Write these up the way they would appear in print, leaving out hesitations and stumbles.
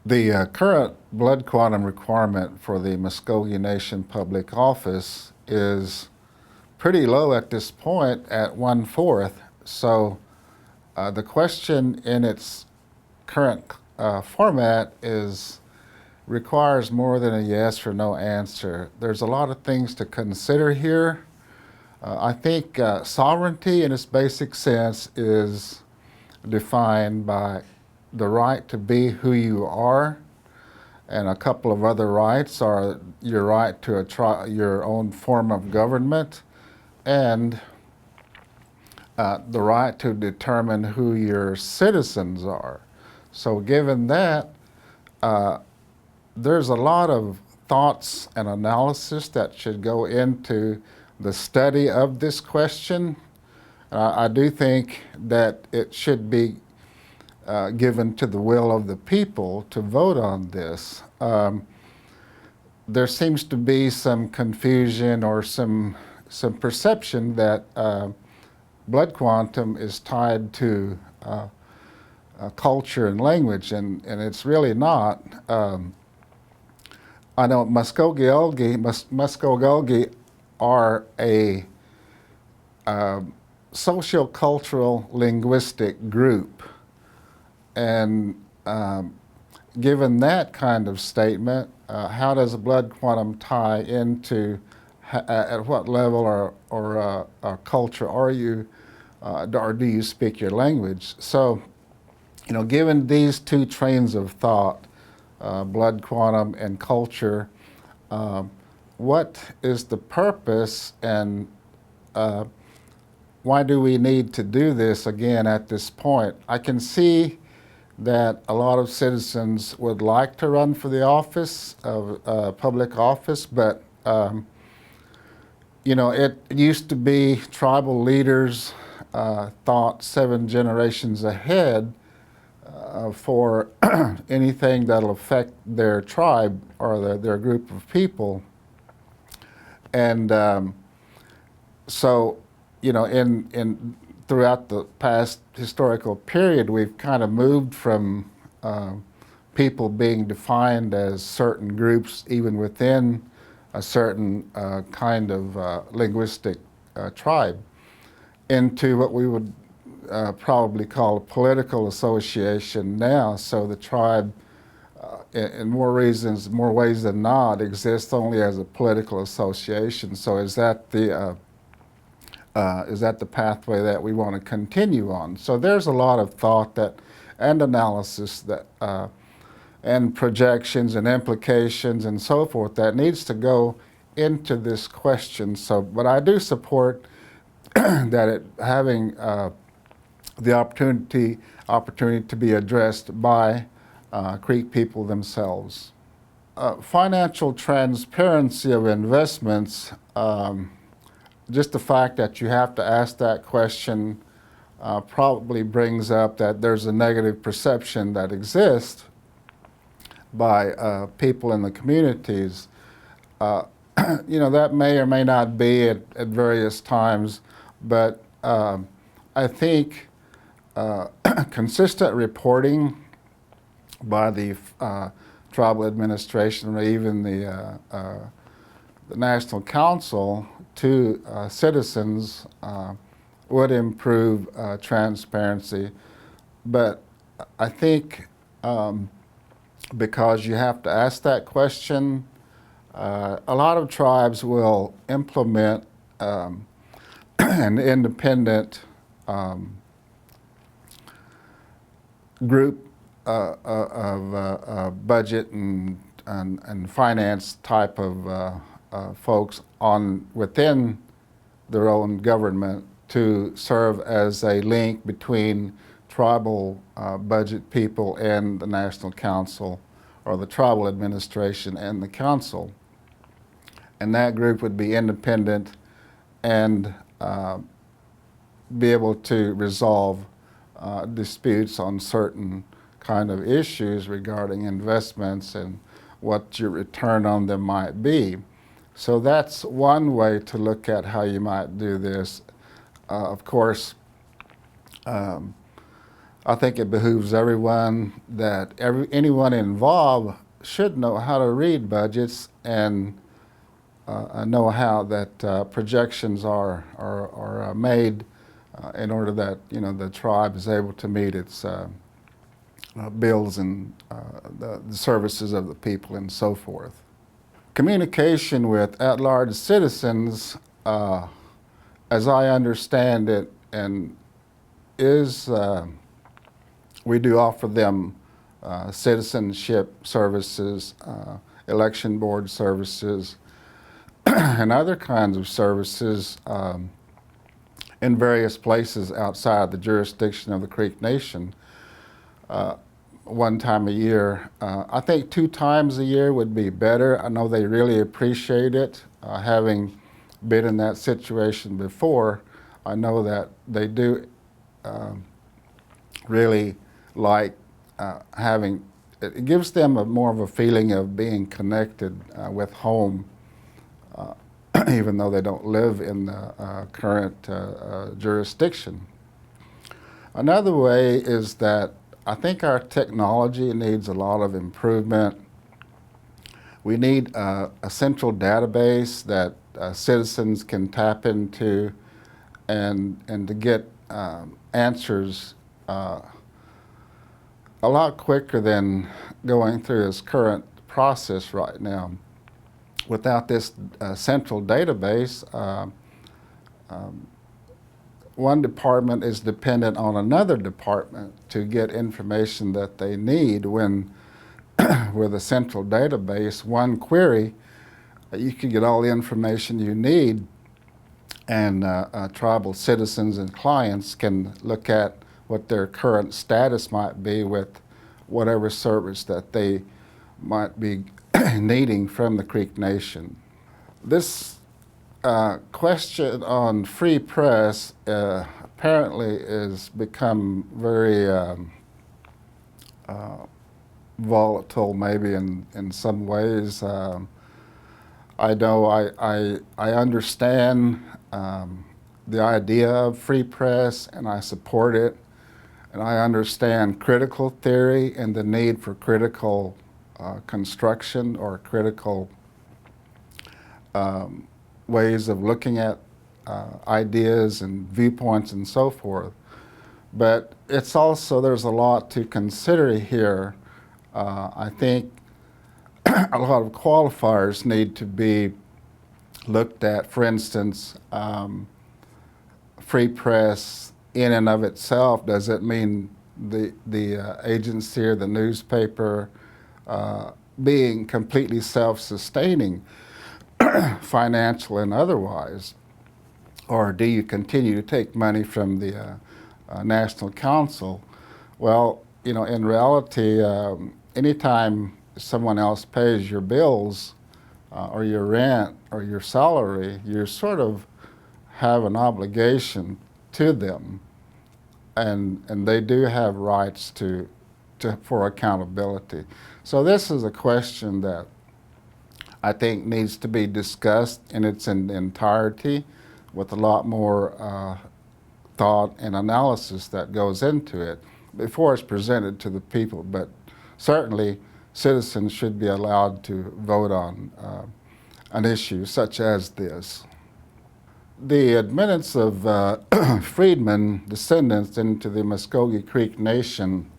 The current blood quantum requirement for the Muskogee Nation Public Office is pretty low at this point at 1/4. So the question in its current format requires more than a yes or no answer. There's a lot of things to consider here. I think sovereignty in its basic sense is defined by the right to be who you are, and a couple of other rights are your right to your own form of government and the right to determine who your citizens are. So given that, there's a lot of thoughts and analysis that should go into the study of this question. I do think that it should be given to the will of the people to vote on this. There seems to be some confusion or some perception that blood quantum is tied to culture and language, and it's really not. I know Muskogee are a sociocultural linguistic group. And given that kind of statement, how does blood quantum tie into at what level or culture are you, or do you speak your language? So, given these two trains of thought, blood quantum and culture, what is the purpose and why do we need to do this again at this point? I can see that a lot of citizens would like to run for the office of public office, but it used to be tribal leaders thought 7 generations ahead for anything that'll affect their tribe or their group of people. And so, in throughout the past historical period, we've kind of moved from people being defined as certain groups, even within a certain kind of linguistic tribe, into what we would probably call a political association now. So the tribe, in more ways than not, exists only as a political association. So is that the pathway that we want to continue on? So there's a lot of thought and analysis and projections and implications and so forth that needs to go into this question. So, but I do support that having the opportunity to be addressed by Creek people themselves. Financial transparency of investments. Just the fact that you have to ask that question probably brings up that there's a negative perception that exists by people in the communities. That may or may not be at various times, but I think consistent reporting by the tribal administration or even the National Council to citizens would improve transparency. But I think because you have to ask that question, a lot of tribes will implement an independent group of budget and finance type of folks within their own government to serve as a link between tribal budget people and the National Council, or the tribal administration and the council. And that group would be independent and be able to resolve disputes on certain kind of issues regarding investments and what your return on them might be. So that's one way to look at how you might do this. Of course, I think it behooves everyone that anyone involved should know how to read budgets and know how that projections are made in order that the tribe is able to meet its bills and the services of the people and so forth. Communication with at-large citizens, as I understand it, and is we do offer them citizenship services, election board services, and other kinds of services in various places outside the jurisdiction of the Creek Nation. One time a year. I think 2 times a year would be better. I know they really appreciate it. Having been in that situation before, I know that they do really like having, it gives them more of a feeling of being connected with home, even though they don't live in the current jurisdiction. Another way is that I think our technology needs a lot of improvement. We need a central database that citizens can tap into and to get answers a lot quicker than going through this current process right now. Without this central database, one department is dependent on another department to get information that they need. When with a central database, one query, you can get all the information you need, and tribal citizens and clients can look at what their current status might be with whatever service that they might be needing from the Creek Nation. This question on free press apparently has become very volatile, maybe in some ways. I know I understand the idea of free press, and I support it, and I understand critical theory and the need for critical construction or critical ways of looking at ideas and viewpoints and so forth. But it's also, there's a lot to consider here. I think a lot of qualifiers need to be looked at. For instance, free press in and of itself, does it mean the agency or the newspaper being completely self-sustaining, financial and otherwise? Or do you continue to take money from the National Council? Well, in reality, anytime someone else pays your bills or your rent or your salary, you sort of have an obligation to them, and they do have rights for accountability. So this is a question that I think needs to be discussed in its entirety, with a lot more thought and analysis that goes into it before it's presented to the people. But certainly citizens should be allowed to vote on an issue such as this. The admittance of freedmen, descendants into the Muskogee Creek Nation,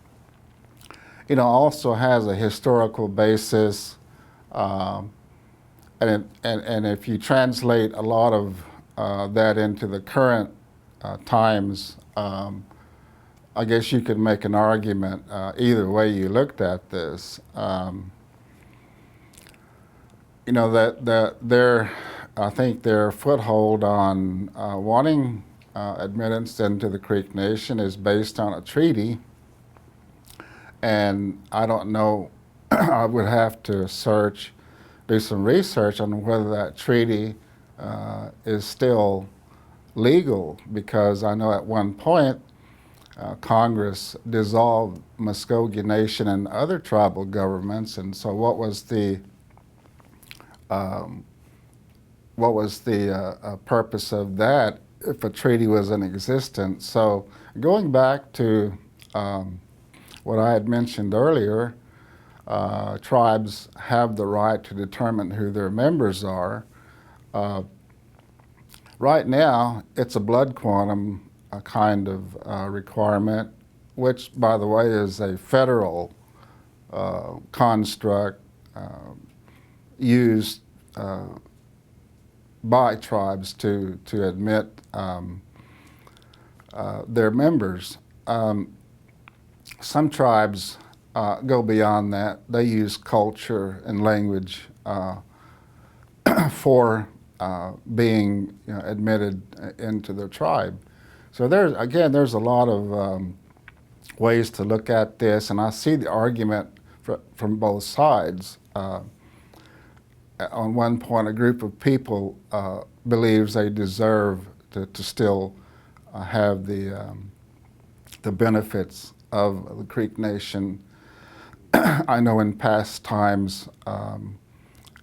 also has a historical basis, and if you translate a lot of that into the current times, I guess you could make an argument either way you looked at this. That I think their foothold on wanting admittance into the Creek Nation is based on a treaty, and I don't know. I would have to do some research on whether that treaty is still legal, because I know at one point Congress dissolved Muskogee Nation and other tribal governments, and so what was the purpose of that if a treaty was in existence? So going back to What I had mentioned earlier, tribes have the right to determine who their members are. Right now, it's a blood quantum kind of requirement, which, by the way, is a federal construct used by tribes to admit their members. Some tribes go beyond that. They use culture and language for being admitted into their tribe. So there's a lot of ways to look at this, and I see the argument from both sides. On one point, a group of people believes they deserve to still have the benefits of the Creek Nation. I know in past times,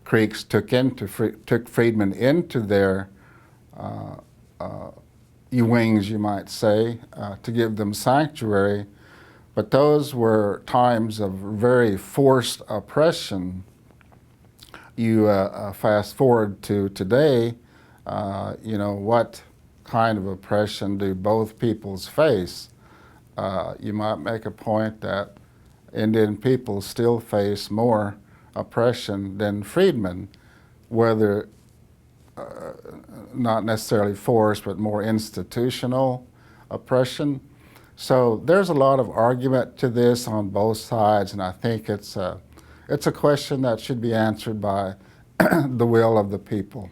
Creeks took freedmen into their wings, you might say, to give them sanctuary, but those were times of very forced oppression. You fast forward to today, what kind of oppression do both peoples face? You might make a point that Indian people still face more oppression than freedmen, whether not necessarily forced, but more institutional oppression. So there's a lot of argument to this on both sides, and I think it's a question that should be answered by the will of the people.